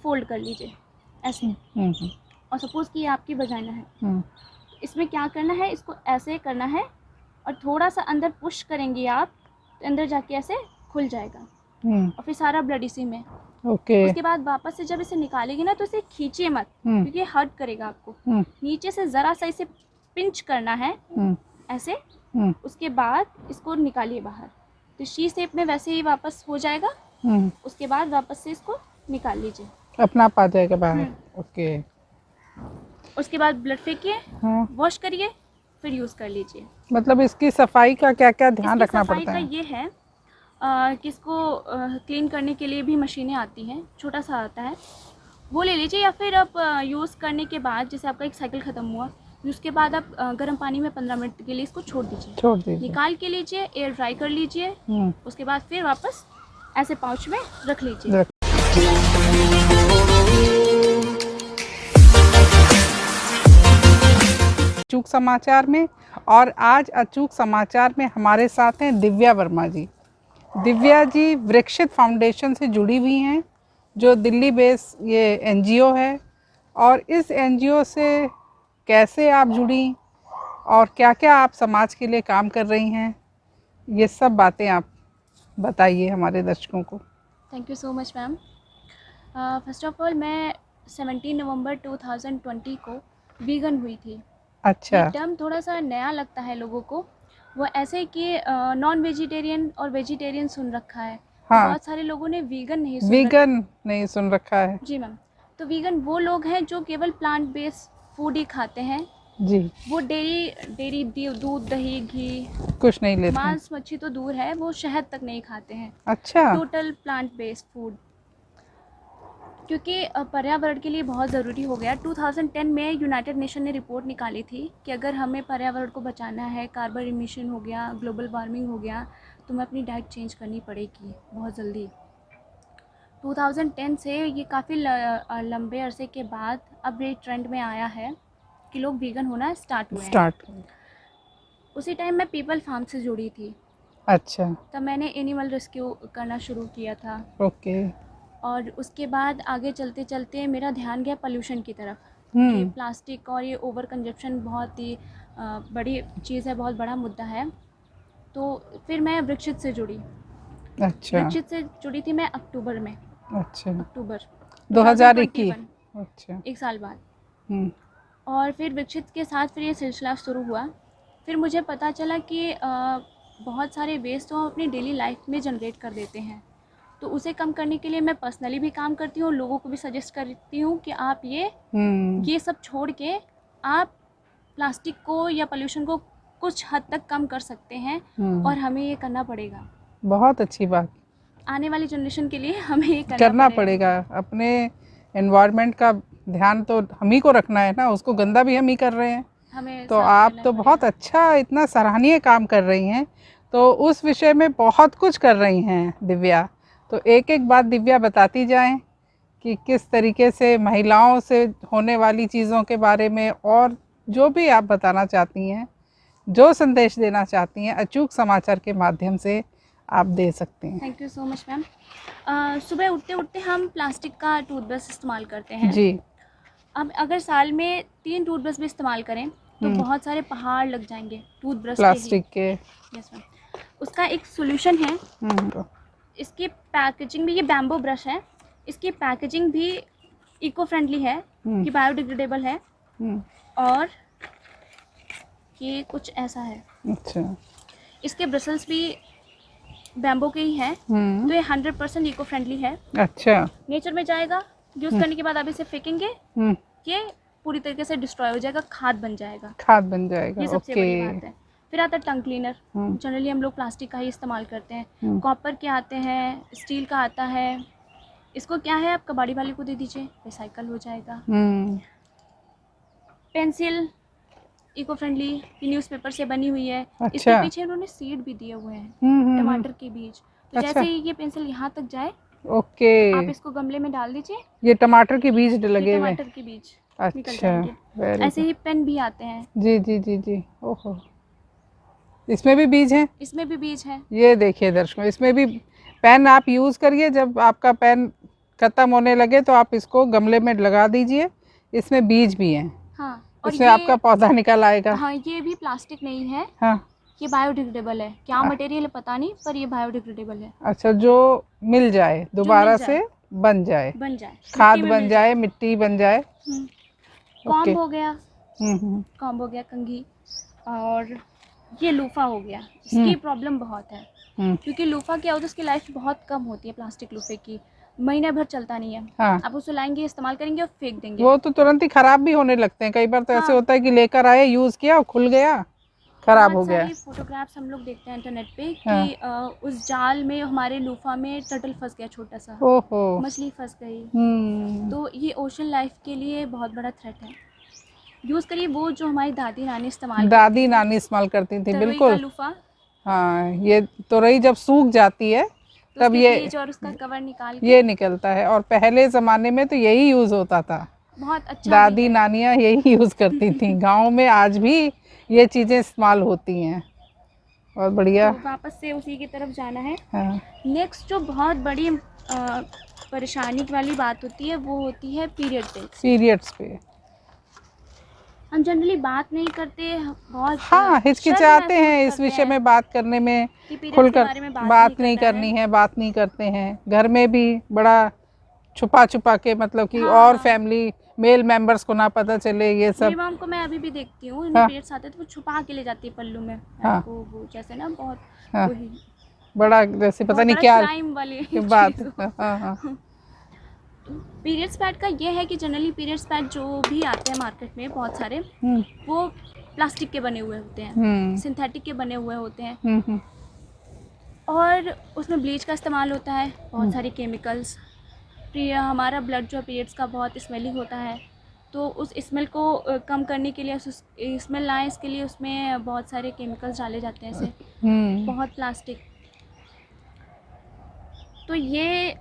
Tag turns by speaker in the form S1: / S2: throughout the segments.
S1: Fold कर लीजिए ऐसे। और सपोज़ कि ये आपकी वजाइना है, इसमें क्या करना है, इसको ऐसे करना है और थोड़ा सा अंदर पुश करेंगे आप तो अंदर जाके ऐसे खुल जाएगा और फिर सारा ब्लड इसी में।
S2: ओके।
S1: उसके बाद वापस से जब इसे निकालेंगे ना तो इसे खींचिए मत, क्योंकि ये हर्ट करेगा आपको। नीचे से ज़रा सा इसे पिंच करना है ऐसे। उसके बाद इसको निकालिए बाहर, तो शी शेप में वैसे ही वापस हो जाएगा। उसके बाद वापस से इसको निकाल लीजिए,
S2: अपना आप आ जाएगा बाहर। ओके।
S1: उसके बाद ब्लड फेंकिए, वॉश करिए, फिर यूज़ कर लीजिए।
S2: मतलब इसकी सफाई का क्या क्या ध्यान
S1: इसकी
S2: रखना
S1: सफाई
S2: पड़ता
S1: का
S2: है?
S1: ये है कि इसको क्लीन करने के लिए भी मशीनें आती हैं, छोटा सा आता है, वो ले लीजिए। या फिर आप यूज़ करने के बाद, जैसे आपका एक साइकिल ख़त्म हुआ, उसके बाद आप गर्म पानी में 15 मिनट के लिए इसको छोड़ दीजिए, निकाल के लीजिए, एयर ड्राई कर लीजिए। उसके बाद फिर वापस ऐसे पाउच में रख लीजिए।
S2: अचूक समाचार में, और आज अचूक समाचार में हमारे साथ हैं दिव्या वर्मा जी। दिव्या जी वृक्षित फाउंडेशन से जुड़ी हुई हैं, जो दिल्ली बेस ये एनजीओ है। और इस एनजीओ से कैसे आप जुड़ी और क्या क्या आप समाज के लिए काम कर रही हैं, ये सब बातें आप बताइए हमारे दर्शकों को।
S1: Thank you so much ma'am. First of all मैं 17 नवंबर 2020 को वीगन हुई थी।
S2: अच्छा।
S1: ये टर्म थोड़ा सा नया लगता है लोगों को, वो ऐसे कि नॉन वेजिटेरियन और वेजिटेरियन सुन रखा है।
S2: हाँ।
S1: तो बहुत सारे लोगों ने वीगन
S2: नहीं सुन रखा है।
S1: जी मैम। तो वीगन वो लोग हैं जो केवल प्लांट बेस्ड फूड ही खाते हैं
S2: जी।
S1: वो डेयरी दूध दही घी
S2: कुछ नहीं लेते,
S1: मांस मच्छी तो दूर है, वो शहद तक नहीं खाते हैं।
S2: अच्छा।
S1: टोटल प्लांट बेस्ड फूड, क्योंकि पर्यावरण के लिए बहुत ज़रूरी हो गया। 2010 में यूनाइटेड नेशन ने रिपोर्ट निकाली थी कि अगर हमें पर्यावरण को बचाना है, कार्बन इमिशन हो गया, ग्लोबल वार्मिंग हो गया, तो हमें अपनी डाइट चेंज करनी पड़ेगी बहुत जल्दी। 2010 से ये काफ़ी लंबे अरसे के बाद अब ये ट्रेंड में आया है कि लोग वीगन होना स्टार्ट हुए हैं। उसी टाइम मैं पीपल फार्म से जुड़ी थी।
S2: अच्छा।
S1: तब मैंने एनिमल रेस्क्यू करना शुरू किया था।
S2: ओके।
S1: और उसके बाद आगे चलते चलते मेरा ध्यान गया पोल्यूशन की तरफ कि प्लास्टिक और ये ओवर कंजप्शन बहुत ही बड़ी चीज़ है, बहुत बड़ा मुद्दा है। तो फिर मैं वृक्षित से जुड़ी।
S2: अच्छा।
S1: वृक्षित से जुड़ी थी मैं अक्टूबर में।
S2: अच्छा।
S1: अक्टूबर
S2: 2021। अच्छा।
S1: एक साल बाद। और फिर वृक्षित के साथ फिर ये सिलसिला शुरू हुआ। फिर मुझे पता चला कि बहुत सारे वेस्ट तो हम अपनी डेली लाइफ में जनरेट कर देते हैं, तो उसे कम करने के लिए मैं पर्सनली भी काम करती हूँ और लोगों को भी सजेस्ट करती हूँ कि आप ये सब छोड़ के आप प्लास्टिक को या पोल्यूशन को कुछ हद तक कम कर सकते हैं। और हमें ये करना पड़ेगा।
S2: बहुत अच्छी बात।
S1: आने वाली जनरेशन के लिए हमें ये
S2: करना पड़ेगा। अपने एनवायरनमेंट का ध्यान तो हम ही को रखना है ना, उसको गंदा भी हम ही कर रहे हैं।
S1: हमें
S2: तो आप तो बहुत अच्छा, इतना सराहनीय काम कर रही हैं। तो उस विषय में बहुत कुछ कर रही हैं दिव्या। तो एक एक बात दिव्या बताती जाएं कि किस तरीके से महिलाओं से होने वाली चीज़ों के बारे में, और जो भी आप बताना चाहती हैं, जो संदेश देना चाहती हैं, अचूक समाचार के माध्यम से आप दे सकते हैं।
S1: Thank you so much ma'am. सुबह उठते उठते हम प्लास्टिक का टूथब्रश इस्तेमाल करते हैं
S2: जी।
S1: अब अगर साल में 3 टूथब्रश भी इस्तेमाल करें तो बहुत सारे पहाड़ लग जाएंगे टूथब्रश
S2: प्लास्टिक के।
S1: Yes ma'am. उसका एक सोल्यूशन है। इसकी पैकेजिंग भी, ये बैम्बो ब्रश है, इसकी पैकेजिंग भी इको फ्रेंडली है कि बायोडिग्रेडेबल है। और ये कुछ ऐसा है।
S2: अच्छा।
S1: इसके ब्रसल्स भी बैम्बो के ही हैं, तो ये 100% इको फ्रेंडली है।
S2: अच्छा।
S1: नेचर में जाएगा, यूज़ करने के बाद आप इसे फेंकेंगे, ये पूरी तरीके से डिस्ट्रॉय हो जाएगा, खाद बन जाएगा। ये सबसे बड़ी बात है। फिर आता है टंग क्लीनर। जनरली हम लोग प्लास्टिक का ही इस्तेमाल करते हैं। कॉपर के आते हैं, स्टील का आता है। इसको क्या है, आप कबाड़ी वाले को दे दीजिए, रिसाइकल हो जाएगा। पेंसिल इको फ्रेंडली, न्यूज़पेपर से बनी हुई है। अच्छा। इसके पीछे उन्होंने सीड भी दिए हुए हैं, टमाटर के बीज। तो जैसे ही ये पेंसिल यहाँ तक जाए, आप इसको गमले में डाल दीजिए, ये
S2: टमाटर के बीज लगे हुए,
S1: टमाटर के बीज निकल जाएंगे। ऐसे ही पेन भी आते हैं।
S2: जी जी जी जी। ओहो, इसमें भी बीज हैं?
S1: इसमें भी बीज हैं।
S2: ये देखिए दर्शकों, इसमें भी पेन आप यूज़ करिए, जब आपका पेन ख़त्म होने लगे तो आप इसको गमले में लगा दीजिए। इसमें बीज भी हैं।
S1: हाँ, और
S2: इसमें
S1: ये
S2: आपका पौधा निकल आएगा।
S1: हाँ, ये भी प्लास्टिक नहीं है,
S2: हाँ।
S1: ये बायोडिग्रेडेबल है। क्या मटेरियल है पता नहीं, पर ये बायोडिग्रेडेबल है।
S2: अच्छा, जो मिल जाए दोबारा
S1: जाए,
S2: से बन जाए,
S1: बन जाए,
S2: खाद
S1: मिट्टी में
S2: बन
S1: मिल
S2: जाए, मिट्टी बन जाए। ओके।
S1: कॉम्ब हो गया, कॉम्ब हो गया कंघी, और ये लूफा हो गया। इसकी प्रॉब्लम बहुत है, क्योंकि लूफा क्या होता है, उसकी लाइफ बहुत कम होती है प्लास्टिक लूफे की, महीने भर चलता नहीं है।
S2: हाँ।
S1: आप उसे लाएंगे, इस्तेमाल करेंगे और फेंक देंगे।
S2: वो तो तुरंत ही खराब भी होने लगते हैं। कई बार तो ऐसे
S1: हाँ।
S2: होता है कि लेकर आए, यूज़ किया और खुल गया, खराब हो
S1: बहुत
S2: गया।
S1: सारी फोटोग्राफ्स हम लोग देखते हैं इंटरनेट पे
S2: हाँ।
S1: कि उस जाल में हमारे लूफा में टर्टल फंस गया, छोटा सा
S2: ओहो।
S1: मछली फंस गई।
S2: तो
S1: तो ये ओशन लाइफ के लिए बहुत बड़ा थ्रेट है। यूज़ करिए वो जो हमारी दादी नानी इस्तेमाल
S2: दादी नानी इस्तेमाल करती थी,
S1: तरोई का
S2: बिल्कुल।
S1: लूफा,
S2: हाँ, ये तोरई जब सूख जाती है
S1: तो
S2: तब
S1: उसके
S2: ये
S1: बीज और उसका कवर निकाल के
S2: ये निकलता है। और पहले ज़माने में तो यही यूज़ होता था।
S1: बहुत अच्छा भी
S2: दादी
S1: है।
S2: नानियाँ यही यूज़ करती थी। गांव में आज भी ये चीज़ें इस्तेमाल होती हैं। और बढ़िया।
S1: तो वापस से उसी की तरफ जाना है।
S2: हाँ।
S1: नेक्स्ट जो बहुत बड़ी परेशानी वाली बात होती है वो होती है पीरियड डेट्स।
S2: पीरियड्स पे
S1: हम जनरली बात नहीं करते, बहुत
S2: हाँ, हिचकिचाते हैं इस विषय में बात करने में,
S1: कि पीरियड्स के
S2: खुलकर
S1: बारे में
S2: बात नहीं करनी है, बात नहीं करते हैं। घर में भी बड़ा छुपा छुपा के, मतलब कि और फैमिली मेल मेंबर्स को ना पता चले ये सब।
S1: मेरी मॉम को मैं अभी भी देखती हूँ,
S2: हाँ।
S1: पीरियड्स आते तो वो छुपा के ले जाती है पल्लू में।
S2: हाँ।
S1: वो जैसे ना बहुत
S2: हाँ।
S1: वही
S2: बड़ा जैसे पता नहीं क्या
S1: क्राइम वाली
S2: बात। हाँ हाँ।
S1: पीरियड्स पैड का ये है कि जनरली पीरियड्स पैड जो भी आते हैं मार्केट में बहुत सारे, वो प्लास्टिक के बने हुए होते हैं, सिंथेटिक के बने हुए होते हैं, और उसमें ब्लीच का इस्तेमाल होता है, बहुत सारे केमिकल्स। हमारा ब्लड जो पीरियड्स का बहुत स्मेली होता है, तो उस स्मेल को कम करने के लिए, स्मेल ना आए इसके लिए उसमें बहुत सारे केमिकल्स डाले जाते हैं, ऐसे बहुत प्लास्टिक। तो ये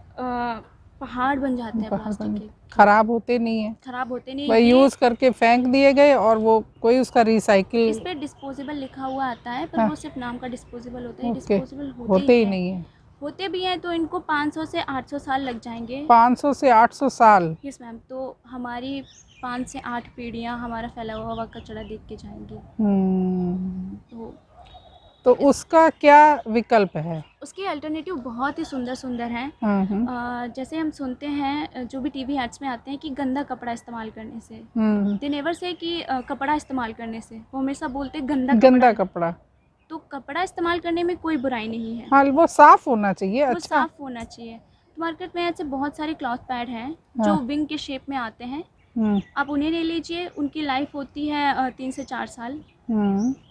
S1: पहाड़ बन जाते हैं प्लास्टिक के,
S2: खराब होते नहीं है,
S1: खराब होते नहीं,
S2: वही यूज़ करके फेंक दिए गए, और वो कोई उसका रिसाइकिल।
S1: इस पे डिस्पोजेबल लिखा हुआ आता है, पर वो सिर्फ नाम का डिस्पोजेबल होता है,
S2: ओके।
S1: डिस्पोजेबल
S2: होते ही नहीं है।
S1: होते भी हैं तो इनको 500 से 800 साल लग जाएंगे।
S2: 500 से 800 साल?
S1: Yes ma'am. तो हमारी 5 से 8 पीढ़ियाँ हमारा फैला हुआ कचरा देख के जाएंगी।
S2: तो उसका क्या विकल्प है? उसके
S1: अल्टरनेटिव बहुत ही सुंदर सुंदर हैं। जैसे हम सुनते हैं जो भी टीवी एड्स में आते हैं कि गंदा कपड़ा इस्तेमाल करने से, दे नेवर से कि कपड़ा इस्तेमाल करने से, वो हमेशा बोलते गंदा कपड़ा। तो कपड़ा इस्तेमाल करने में कोई बुराई नहीं है।
S2: हाँ, वो साफ़ होना चाहिए।
S1: वो साफ़ होना चाहिए। तो मार्केट में ऐसे बहुत सारे क्लॉथ पैड हैं जो विंग के शेप में आते हैं, आप उन्हें ले लीजिए। उनकी लाइफ होती है 3 से 4 साल,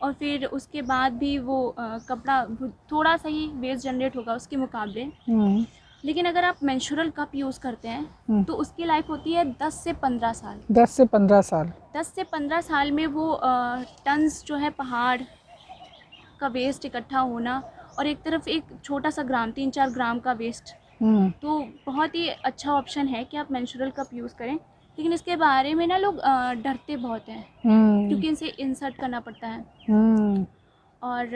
S1: और फिर उसके बाद भी वो कपड़ा थोड़ा सा ही वेस्ट जनरेट होगा उसके मुकाबले। लेकिन अगर आप मेंस्ट्रुअल कप यूज़ करते हैं तो उसकी लाइफ होती है 10 से 15 साल।
S2: 10 से 15 साल? 10
S1: से 15 साल में वो टन्स जो है पहाड़ का वेस्ट इकट्ठा होना, और एक तरफ एक छोटा सा ग्राम, 3-4 ग्राम का वेस्ट। तो बहुत ही अच्छा ऑप्शन है कि आप मेंस्ट्रुअल कप यूज़ करें। लेकिन इसके बारे में ना लोग डरते बहुत हैं, क्योंकि इनसे इंसर्ट करना पड़ता है, और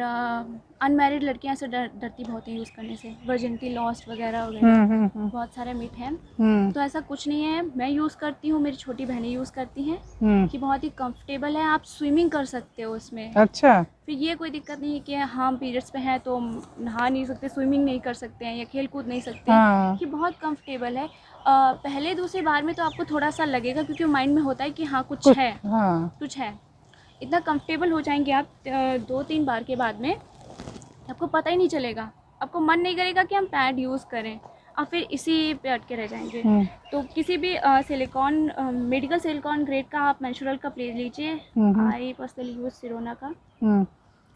S1: अनमैरिड लड़कियां से डरती बहुत हैं यूज़ करने से, वर्जिनिटी लॉस्ट वगैरह वगैरह, बहुत सारे मिथ हैं। तो ऐसा कुछ नहीं है, मैं यूज़ करती हूँ, मेरी छोटी बहनें यूज़ करती हैं, कि बहुत ही कंफर्टेबल है, आप स्विमिंग कर सकते हो उसमें।
S2: अच्छा।
S1: फिर ये कोई दिक्कत नहीं है कि हम पीरियड्स पे हैं तो नहा नहीं सकते, स्विमिंग नहीं कर सकते हैं, या खेल कूद नहीं सकते। कि बहुत कंफर्टेबल है। पहले दूसरी बार में तो आपको थोड़ा सा लगेगा, क्योंकि माइंड में होता है कि हाँ कुछ है, कुछ है। इतना कंफर्टेबल हो जाएंगे आप 2-3 बार के बाद में, आपको पता ही नहीं चलेगा, आपको मन नहीं करेगा कि हम पैड यूज़ करें, और फिर इसी पे अटके रह जाएंगे। तो किसी भी सिलिकॉन, मेडिकल सिलिकॉन ग्रेड का आप मेंस्ट्रुअल कप ले लीजिए। आई पर्सनली यूज़ सिरोना का,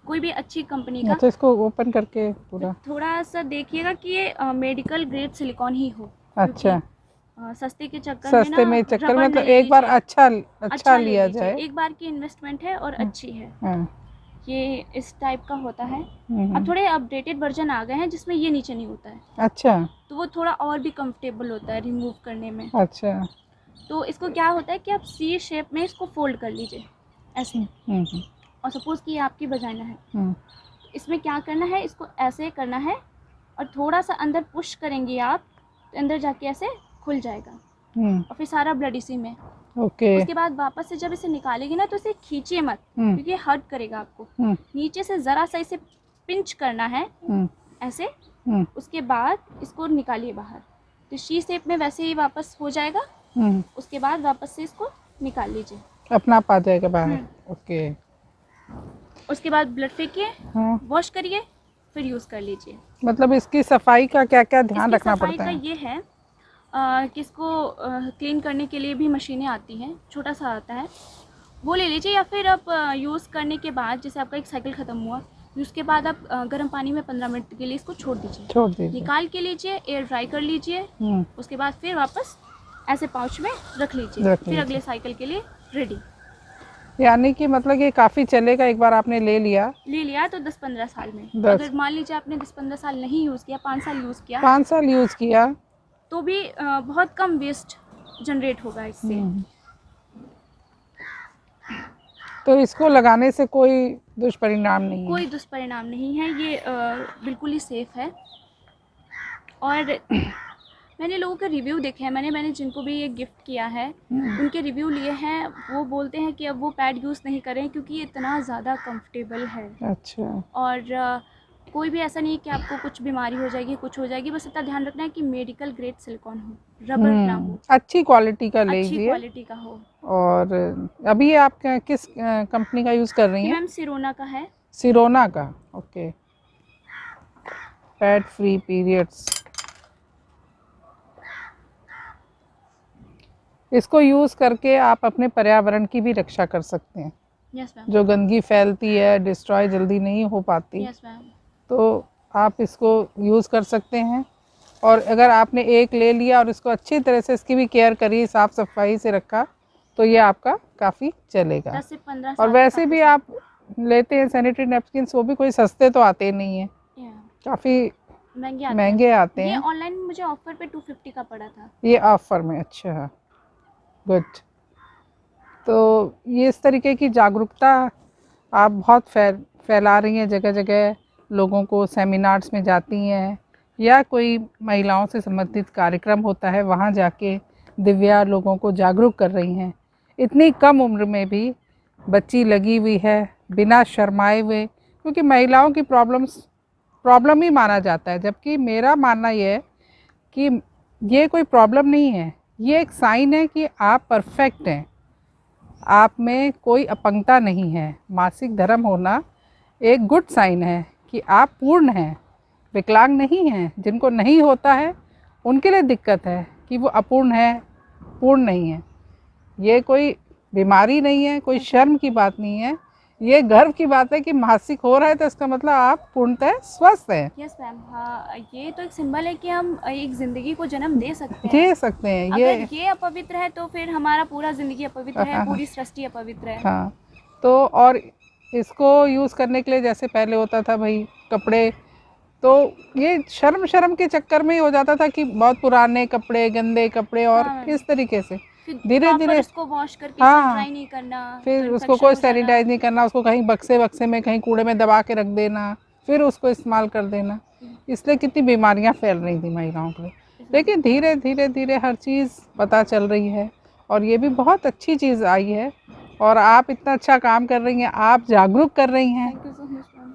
S1: कोई भी अच्छी कंपनी का।
S2: अच्छा, इसको ओपन करके पूरा
S1: थोड़ा सा देखिएगा कि ये मेडिकल ग्रेड सिलिकॉन ही हो।
S2: अच्छा।
S1: सस्ते के चक्कर में
S2: तो एक बार अच्छा लिया जाए।
S1: एक बार की इन्वेस्टमेंट है और अच्छी है। ये इस टाइप का होता है। अब थोड़े अपडेटेड वर्जन आ गए हैं जिसमें ये नीचे नहीं होता है।
S2: अच्छा।
S1: तो वो थोड़ा और भी कंफर्टेबल होता है रिमूव करने में।
S2: अच्छा।
S1: तो इसको क्या होता है कि आप सी शेप में इसको फोल्ड कर लीजिए ऐसे, और सपोज़ कि ये आपकी वजाइना है, इसमें क्या करना है, इसको ऐसे करना है, और थोड़ा सा अंदर पुश करेंगे आप, तो अंदर जाके ऐसे खुल जाएगा
S2: हम्म,
S1: और फिर सारा ब्लड इसी में।
S2: ओके।
S1: उसके बाद वापस से जब इसे निकालेगी ना तो इसे खींचिए मत, क्योंकि हर्ट करेगा आपको। नीचे से ज़रा सा इसे पिंच करना है ऐसे। उसके बाद इसको निकालिए बाहर, तो शी शेप में वैसे ही वापस हो जाएगा। उसके बाद वापस से इसको निकाल लीजिए,
S2: अपना आप आ जाएगा बाहर। ओके।
S1: उसके बाद ब्लड फेंकिए,
S2: हाँ,
S1: वॉश करिए, फिर यूज़ कर लीजिए।
S2: मतलब इसकी सफाई का क्या क्या ध्यान
S1: इसकी
S2: रखना
S1: सफाई
S2: पड़ता
S1: का
S2: है?
S1: ये है कि इसको क्लीन करने के लिए भी मशीनें आती हैं, छोटा सा आता है, वो ले लीजिए। या फिर आप यूज़ करने के बाद, जैसे आपका एक साइकिल ख़त्म हुआ, यूज़ के बाद आप गर्म पानी में 15 मिनट के लिए इसको छोड़ दीजिए, निकाल के लीजिए, एयर ड्राई कर लीजिए। उसके बाद फिर वापस ऐसे पाउच में रख लीजिए, फिर अगले साइकिल के लिए रेडी।
S2: यानी कि मतलब ये काफ़ी चलेगा, एक बार आपने ले लिया
S1: तो 10-15 साल में। अगर मान लीजिए आपने 10-15 साल नहीं यूज़ किया, 5 साल यूज़ किया,
S2: 5 साल यूज़ किया,
S1: तो भी बहुत कम वेस्ट जनरेट होगा इससे।
S2: तो इसको लगाने से कोई दुष्परिणाम नहीं है?
S1: कोई दुष्परिणाम नहीं है, ये बिल्कुल ही सेफ़ है। और मैंने लोगों के रिव्यू देखे हैं, मैंने जिनको भी ये गिफ्ट किया है उनके रिव्यू लिए हैं। वो बोलते हैं कि अब वो पैड यूज़ नहीं करें क्योंकि ये इतना ज़्यादा कंफर्टेबल है।
S2: अच्छा।
S1: और कोई भी ऐसा नहीं है कि आपको कुछ बीमारी हो जाएगी, कुछ हो जाएगी। बस इतना ध्यान रखना है कि मेडिकल ग्रेड सिलिकॉन हो, रबर ना हो,
S2: अच्छी क्वालिटी का
S1: अच्छी
S2: लीजिए।
S1: क्वालिटी का हो।
S2: और अभी आप किस कंपनी का यूज़ कर रही हैं?
S1: मैम सिरोना का है।
S2: सिरोना का, ओके। पैड फ्री पीरियड्स, इसको यूज़ करके आप अपने पर्यावरण की भी रक्षा कर सकते हैं।
S1: Yes ma'am.
S2: जो गंदगी फैलती है, डिस्ट्रॉय जल्दी नहीं हो पाती,
S1: यस मैम।
S2: तो आप इसको यूज़ कर सकते हैं। और अगर आपने एक ले लिया और इसको अच्छी तरह से इसकी भी केयर करी, साफ़ सफाई से रखा, तो ये आपका काफ़ी चलेगा।
S1: 10 से 15
S2: और
S1: साल
S2: वैसे भी आप लेते हैं सैनिटरी नैपकिन्स, वो भी कोई सस्ते तो आते नहीं हैं, काफ़ी महंगे आते हैं।
S1: ये ऑनलाइन मुझे ऑफर पे 250 का पड़ा था।
S2: ये ऑफर में, अच्छा, गुड। तो ये इस तरीके की जागरूकता आप बहुत फैला रही हैं, जगह जगह लोगों को, सेमिनार्स में जाती हैं या कोई महिलाओं से संबंधित कार्यक्रम होता है वहाँ जाके दिव्या लोगों को जागरूक कर रही हैं। इतनी कम उम्र में भी बच्ची लगी हुई है बिना शर्माए हुए, क्योंकि महिलाओं की प्रॉब्लम ही माना जाता है, जबकि मेरा मानना ये है कि ये कोई प्रॉब्लम नहीं है, ये एक साइन है कि आप परफेक्ट हैं, आप में कोई अपंगता नहीं है। मासिक धर्म होना एक गुड साइन है कि आप पूर्ण हैं, विकलांग नहीं हैं। जिनको नहीं होता है उनके लिए दिक्कत है कि वो अपूर्ण है, पूर्ण नहीं है। ये कोई बीमारी नहीं है, कोई शर्म की बात नहीं है, ये गर्व की बात है कि मासिक हो रहा है तो इसका मतलब आप पूर्णतः स्वस्थ हैं।
S1: Yes ma'am. हाँ, ये तो एक सिंबल है कि हम एक ज़िंदगी को जन्म दे सकते हैं।
S2: दे सकते हैं।
S1: अगर ये अपवित्र है तो फिर हमारा पूरा ज़िंदगी अपवित्र है, पूरी सृष्टि अपवित्र है।
S2: हाँ, तो और इसको यूज़ करने के लिए जैसे पहले होता था भाई कपड़े, तो ये शर्म के चक्कर में ही हो जाता था कि बहुत पुराने कपड़े, गंदे कपड़े, और इस तरीके से धीरे धीरे
S1: उसको वॉश करके ड्राई नहीं करना,
S2: फिर
S1: तो
S2: उसको कोई सैनिटाइज नहीं करना, उसको कहीं बक्से में कहीं कूड़े में दबा के रख देना, फिर उसको इस्तेमाल कर देना। इसलिए कितनी बीमारियां फैल रही थी महिलाओं को। लेकिन धीरे धीरे हर चीज़ पता चल रही है और ये भी बहुत अच्छी चीज़ आई है। और आप इतना अच्छा काम कर रही हैं, आप जागरूक कर रही हैं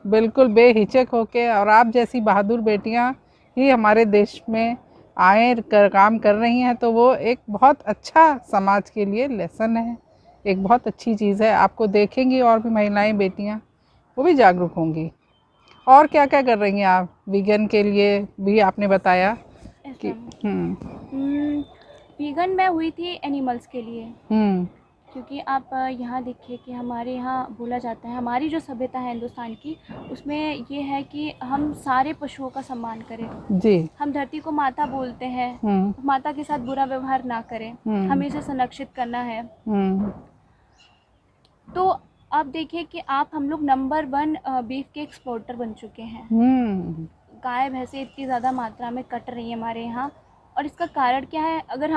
S2: बिल्कुल बेहिचक होके। और आप जैसी बहादुर बेटियां ही हमारे देश में काम कर रही हैं, तो वो एक बहुत अच्छा समाज के लिए लेसन है, एक बहुत अच्छी चीज़ है। आपको देखेंगी और भी महिलाएं, बेटियां, वो भी जागरूक होंगी। और क्या क्या कर रही हैं आप? वीगन के लिए भी आपने बताया कि
S1: वीगन मैं हुई थी एनिमल्स के लिए, क्योंकि आप यहाँ देखिए कि हमारे यहाँ बोला जाता है, हमारी जो सभ्यता है हिंदुस्तान की, उसमें ये है कि हम सारे पशुओं का सम्मान करें
S2: जी।
S1: हम धरती को माता बोलते हैं, माता के साथ बुरा व्यवहार ना करें, हमें इसे संरक्षित करना है। तो आप देखिए कि हम लोग नंबर 1 बीफ के एक्सपोर्टर बन चुके हैं। गाय भैंसें इतनी ज़्यादा मात्रा में कट रही है हमारे यहाँ, और इसका कारण क्या है? अगर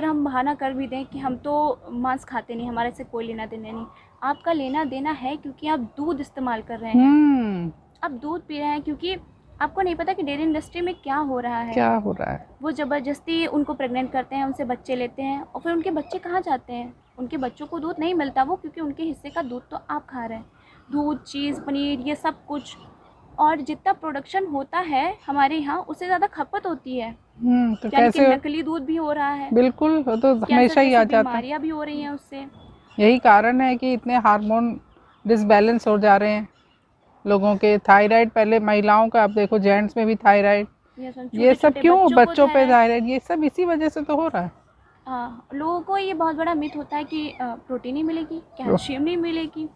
S1: हम बहाना कर भी दें कि हम तो मांस खाते नहीं, हमारे से कोई लेना देना नहीं, आपका लेना देना है, क्योंकि आप दूध इस्तेमाल कर रहे हैं, आप दूध पी रहे हैं, क्योंकि आपको नहीं पता कि डेयरी इंडस्ट्री में क्या हो रहा है।
S2: क्या हो रहा है।
S1: वो ज़बरदस्ती उनको प्रेग्नेंट करते हैं, उनसे बच्चे लेते हैं और फिर उनके बच्चे कहाँ जाते हैं, उनके बच्चों को दूध नहीं मिलता वो, क्योंकि उनके हिस्से का दूध तो आप खा रहे हैं, दूध, चीज़, पनीर, ये सब कुछ। और जितना प्रोडक्शन होता है हमारे यहाँ उससे ज़्यादा खपत होती है,
S2: तो
S1: यानी कि
S2: कैसे।
S1: नकली दूध भी हो रहा है,
S2: बिल्कुल, वो तो
S1: कैंसर
S2: हमेशा ही
S1: जैसी
S2: आ जाता है।
S1: बीमारियाँ भी हो रही हैं उससे।
S2: यही कारण है कि इतने हार्मोन डिसबैलेंस हो जा रहे हैं लोगों के। थायराइड पहले महिलाओं का, अब देखो जेंट्स में भी थायराइड, ये सब क्यों, बच्चों पे थायराइड, ये सब इसी वजह से तो हो रहा है।
S1: हाँ, लोगों को ये बहुत बड़ा मिथ होता है कि प्रोटीन नहीं मिलेगी, कैल्शियम नहीं मिलेगी।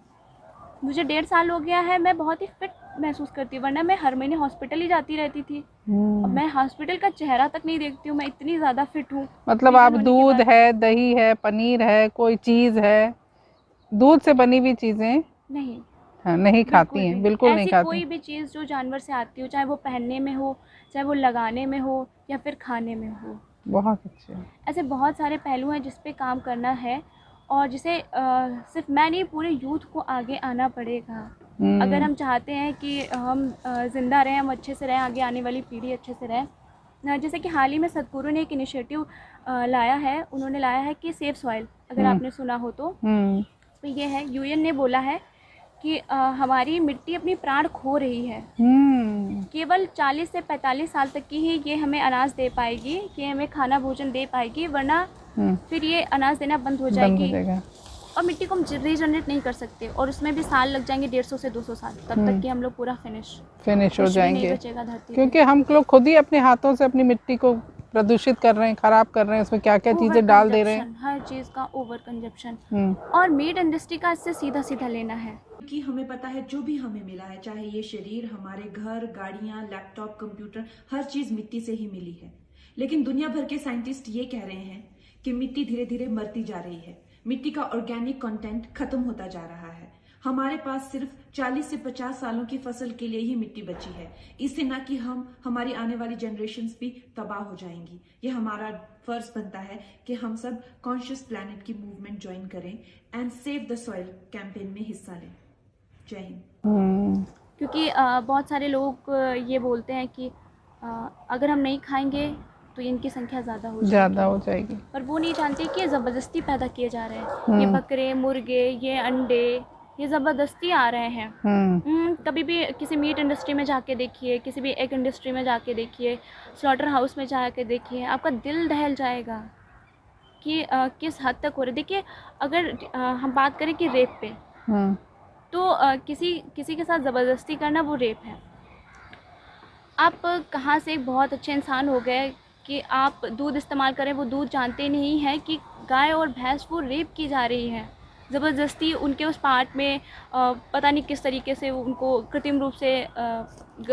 S1: मुझे 1.5 साल हो गया है, मैं बहुत ही फिट महसूस करती हूँ, वरना मैं हर महीने हॉस्पिटल ही जाती रहती थी। अब मैं हॉस्पिटल का चेहरा तक नहीं देखती हूँ, मैं इतनी ज़्यादा फिट हूँ।
S2: मतलब आप दूध है, दही है, पनीर है, कोई चीज़ है, दूध से बनी हुई चीज़ें
S1: नहीं,
S2: हाँ, नहीं खाती हैं, बिल्कुल नहीं खाती।
S1: कोई भी चीज़ जो जानवर से आती हो, चाहे वो पहनने में हो, चाहे वो लगाने में हो या फिर खाने में हो।
S2: बहुत अच्छे।
S1: ऐसे बहुत सारे पहलू हैं जिस पे काम करना है और जिसे सिर्फ मैं नहीं, पूरे यूथ को आगे आना पड़ेगा। अगर हम चाहते हैं कि हम ज़िंदा रहें, हम अच्छे से रहें, आगे आने वाली पीढ़ी अच्छे से रहे। जैसे कि हाल ही में सद्गुरु ने एक इनिशिएटिव लाया है, उन्होंने लाया है कि सेफ सॉइल, अगर आपने सुना हो तो। तो ये है, यूएन ने बोला है कि हमारी मिट्टी अपनी प्राण खो रही है। केवल 40 से 45 साल तक की ही ये हमें अनाज दे पाएगी, कि हमें खाना भोजन दे पाएगी, वरना फिर ये अनाज देना बंद हो जाएगी। और मिट्टी को हम रीजनरेट नहीं कर सकते, और उसमें भी साल लग जाएंगे 150 से 200 साल, तब तक कि हम लोग पूरा फिनिश
S2: हो जाएंगे।
S1: नहीं बचेगा धरती,
S2: क्योंकि हम लोग खुद ही अपने हाथों से अपनी मिट्टी को प्रदूषित कर रहे हैं, खराब कर रहे हैं, उसमें क्या क्या चीजें डाल दे रहे हैं,
S1: हर चीज़ का ओवर कंजप्शन। और मीट इंडस्ट्री का इससे सीधा सीधा लेना है,
S3: कि हमें पता है जो भी हमें मिला है, चाहे ये शरीर, हमारे घर, गाड़ियां, लैपटॉप, कंप्यूटर, हर चीज मिट्टी से ही मिली है। लेकिन दुनिया भर के साइंटिस्ट ये कह रहे हैं कि मिट्टी धीरे धीरे मरती जा रही है, मिट्टी का ऑर्गेनिक कंटेंट खत्म होता जा रहा है। हमारे पास सिर्फ 40 से 50 सालों की फसल के लिए ही मिट्टी बची है, इससे ना कि हमारी आने वाली जनरेशन्स भी तबाह हो जाएंगी। ये हमारा फर्ज बनता है कि हम सब कॉन्शियस प्लैनेट की मूवमेंट ज्वाइन करें and save the soil campaign में हिस्सा लें। जय हिंद।
S1: क्योंकि बहुत सारे लोग ये बोलते हैं कि अगर हम नहीं खाएंगे तो इनकी संख्या ज़्यादा हो जाएगी, पर वो नहीं जानते कि ये ज़बरदस्ती पैदा किए जा रहे हैं। ये बकरे, मुर्गे, ये अंडे, ये ज़बरदस्ती आ रहे हैं। कभी भी किसी मीट इंडस्ट्री में जाके देखिए, किसी भी एग इंडस्ट्री में जाके देखिए, स्लॉटर हाउस में जाके देखिए, आपका दिल दहल जाएगा कि किस हद तक हो रहा है। देखिए, अगर हम बात करें कि रेप पे, तो किसी के साथ ज़बरदस्ती करना वो रेप है। आप कहाँ से एक बहुत अच्छे इंसान हो गए कि आप दूध इस्तेमाल करें, वो दूध जानते नहीं हैं कि गाय और भैंस वो रेप की जा रही है, ज़बरदस्ती उनके उस पार्ट में पता नहीं किस तरीके से उनको कृत्रिम रूप से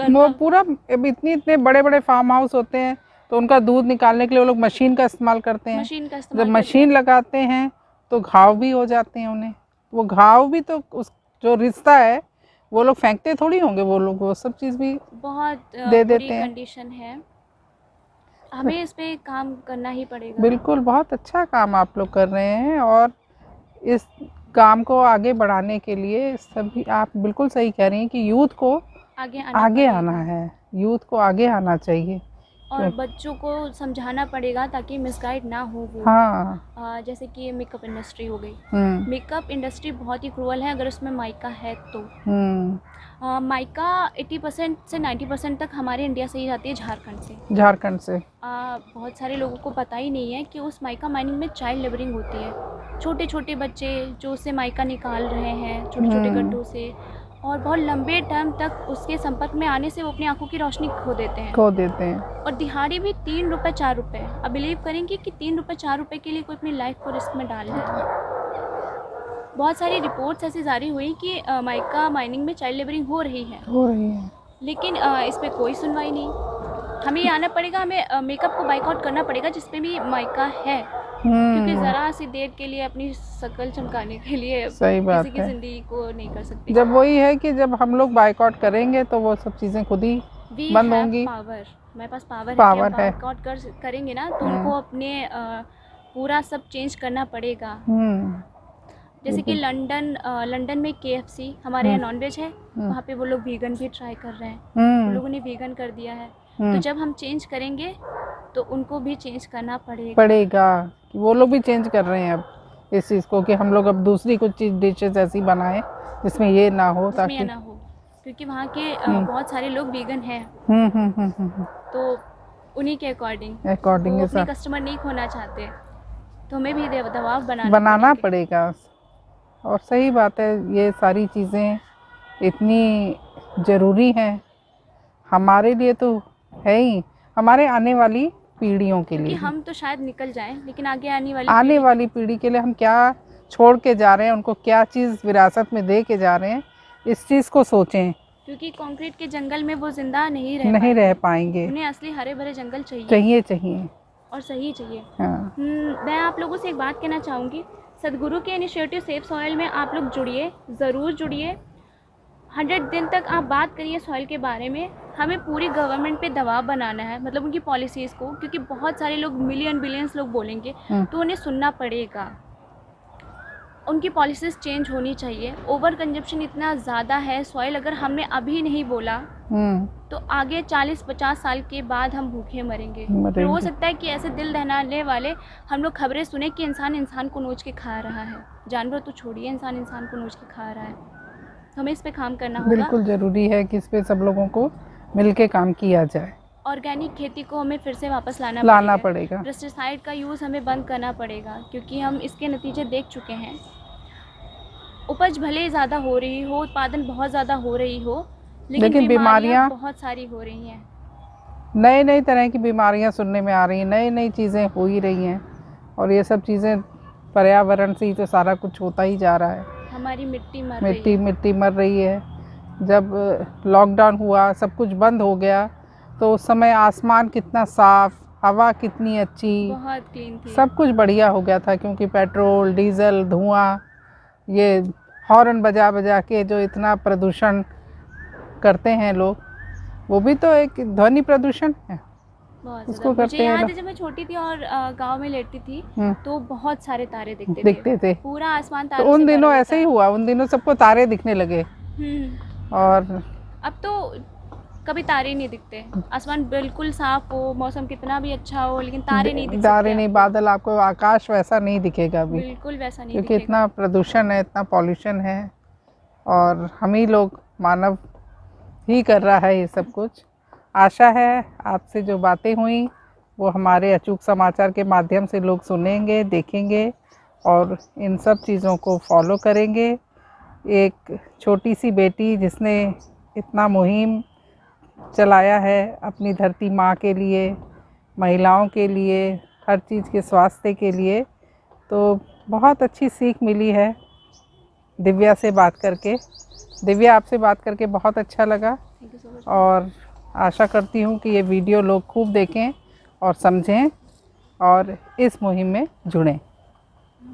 S2: वो पूरा इतने बड़े बड़े फार्म हाउस होते हैं, तो उनका दूध निकालने के लिए वो लोग मशीन का इस्तेमाल करते हैं। जब मशीन लगाते हैं तो घाव भी हो जाते हैं उन्हें, वो घाव भी तो उस जो रिश्ता है वो लोग फेंकते थोड़ी होंगे, वो लोग वो सब चीज़ भी
S1: बहुत
S2: दे देते हैं।
S1: कंडीशन है, हमें इस पे काम करना ही पड़ेगा।
S2: बिल्कुल, बहुत अच्छा काम आप लोग कर रहे हैं, और इस काम को आगे बढ़ाने के लिए सभी, आप बिल्कुल सही कह रही हैं कि यूथ को आगे आना है, यूथ को आगे आना चाहिए,
S1: और बच्चों को समझाना पड़ेगा ताकि मिसगाइड ना हो वो।
S2: हाँ।
S1: जैसे कि मेकअप इंडस्ट्री हो गई, मेकअप इंडस्ट्री बहुत ही क्रूअल है अगर उसमें माइका है तो। माइका 80% से 90% तक हमारे इंडिया से ही जाती है, झारखंड से। बहुत सारे लोगों को पता ही नहीं है कि उस माइका माइनिंग में चाइल्ड लेबरिंग होती है। छोटे छोटे बच्चे जो उससे माइका निकाल रहे हैं छोटे छोटे गड्ढों से, और बहुत लंबे टाइम तक उसके संपर्क में आने से वो अपनी आंखों की रोशनी खो देते हैं। और दिहाड़ी भी 3 रुपये 4 रुपये। अब बिलीव करेंगे कि 3 रुपये 4 रुपये के लिए कोई अपनी लाइफ को रिस्क में डाल रहा है। बहुत सारी रिपोर्ट्स ऐसी जारी हुई कि माइका माइनिंग में चाइल्ड लेबरिंग हो रही है, लेकिन इस पर कोई सुनवाई नहीं। हमें ये आना पड़ेगा, हमें मेकअप को बाइकआउट करना पड़ेगा जिसपे भी माइका है, क्योंकि ज़रा सी देर के लिए अपनी शक्ल चमकाने के लिए
S2: सही बात
S1: किसी की ज़िंदगी को नहीं कर सकते।
S2: जब वही है कि जब हम लोग बाइकआउट करेंगे तो वो सब चीज़ें खुद ही बंद होंगी।
S1: हमारे पास पावर है, बाइकआउट करेंगे ना तो उनको अपने पूरा सब चेंज करना पड़ेगा। जैसे कि लंदन में KFC हमारे यहाँ नॉनवेज है, वहाँ पे वो लोग वीगन भी ट्राई कर रहे हैं, उन लोगों ने वीगन कर दिया है। तो जब हम चेंज करेंगे तो उनको भी चेंज करना
S2: पड़ेगा। वो लोग भी चेंज कर रहे हैं अब इस चीज़ को कि हम लोग अब दूसरी कुछ चीज़ डिशेज ऐसी बनाएं जिसमें ये ना हो, ताकि
S1: ये ना हो, क्योंकि वहाँ के बहुत सारे लोग वीगन हैं। तो उन्हीं के अकॉर्डिंग वो अपने कस्टमर नहीं खोना चाहते, तो हमें भी दबाव बनाना
S2: पड़ेगा। और सही बात है, ये सारी चीज़ें इतनी ज़रूरी हैं हमारे लिए, तो है ही, हमारे आने वाली पीढ़ियों के लिए।
S1: हम तो शायद निकल जाएं, लेकिन आगे
S2: आने वाली पीढ़ी के लिए हम क्या छोड़ के जा रहे हैं, उनको क्या चीज़ विरासत में दे के जा रहे हैं, इस चीज़ को सोचें।
S1: क्योंकि कंक्रीट के जंगल में वो जिंदा नहीं रह पाएंगे। उन्हें असली हरे भरे जंगल चाहिए और सही चाहिए।
S2: हाँ।
S1: मैं आप लोगों से एक बात कहना चाहूँगी, सदगुरु के इनिशिएटिव सेफ सॉइल में आप लोग जुड़िए, ज़रूर जुड़िए। 100 दिन तक आप बात करिए सॉइल के बारे में। हमें पूरी गवर्नमेंट पे दबाव बनाना है, मतलब उनकी पॉलिसीज़ को, क्योंकि बहुत सारे लोग बिलियंस लोग बोलेंगे तो उन्हें सुनना पड़ेगा। उनकी पॉलिसीज़ चेंज होनी चाहिए। ओवर कंजप्शन इतना ज़्यादा है सॉइल, अगर हमने अभी नहीं बोला तो आगे 40-50 साल के बाद हम भूखे मरेंगे। फिर हो सकता है कि ऐसे दिल दहलाने वाले हम लोग खबरें सुने कि इंसान को नोच के खा रहा है। जानवर तो छोड़िए, इंसान को नोच के खा रहा है। हमें इस पे काम करना होगा।
S2: बिल्कुल ज़रूरी है कि इस पे सब लोगों को मिलके काम किया जाए।
S1: ऑर्गेनिक खेती को हमें फिर से वापस लाना पड़ेगा। पेस्टिसाइड का यूज़ हमें बंद करना पड़ेगा, क्योंकि हम इसके नतीजे देख चुके हैं। उपज भले ज़्यादा हो रही हो, उत्पादन बहुत ज़्यादा हो रही हो, लेकिन बीमारियाँ बहुत सारी हो रही हैं।
S2: नई तरह की बीमारियाँ सुनने में आ रही हैं, नई चीज़ें हो ही रही हैं, और ये सब चीज़ें पर्यावरण से ही तो सारा कुछ होता ही जा रहा है।
S1: हमारी मिट्टी
S2: मर रही है। जब लॉकडाउन हुआ, सब कुछ बंद हो गया, तो उस समय आसमान कितना साफ, हवा कितनी अच्छी,
S1: बहुत क्लीन थी,
S2: सब कुछ बढ़िया हो गया था। क्योंकि पेट्रोल, डीजल, धुआं, ये हॉर्न बजा के जो इतना प्रदूषण करते हैं लोग, वो भी तो एक ध्वनि प्रदूषण है।
S1: उसको करते हैं। मुझे याद है जब मैं छोटी थी और गांव में लेटती थी तो बहुत सारे तारे दिखते थे। पूरा आसमान तारों से भरा हुआ था।
S2: उन दिनों ऐसे ही हुआ, उन दिनों सबको तारे दिखने लगे। और
S1: अब तो कभी तारे नहीं दिखते। आसमान बिल्कुल साफ हो, मौसम कितना भी अच्छा हो, लेकिन तारे नहीं दिखते।
S2: तारे नहीं, बादल, आपको आकाश वैसा नहीं दिखेगा अभी,
S1: बिल्कुल वैसा नहीं,
S2: क्योंकि इतना प्रदूषण है, इतना पॉल्यूशन है, और हम ही लोग, मानव ही कर रहा है ये सब कुछ। आशा है आपसे जो बातें हुई वो हमारे अचूक समाचार के माध्यम से लोग सुनेंगे, देखेंगे और इन सब चीज़ों को फॉलो करेंगे। एक छोटी सी बेटी जिसने इतना मुहिम चलाया है अपनी धरती माँ के लिए, महिलाओं के लिए, हर चीज़ के स्वास्थ्य के लिए, तो बहुत अच्छी सीख मिली है दिव्या से बात करके। दिव्या, आपसे बात करके बहुत अच्छा लगा, और आशा करती हूँ कि ये वीडियो लोग खूब देखें और समझें और इस मुहिम में जुड़ें।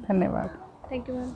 S2: धन्यवाद।
S1: Thank you ma'am.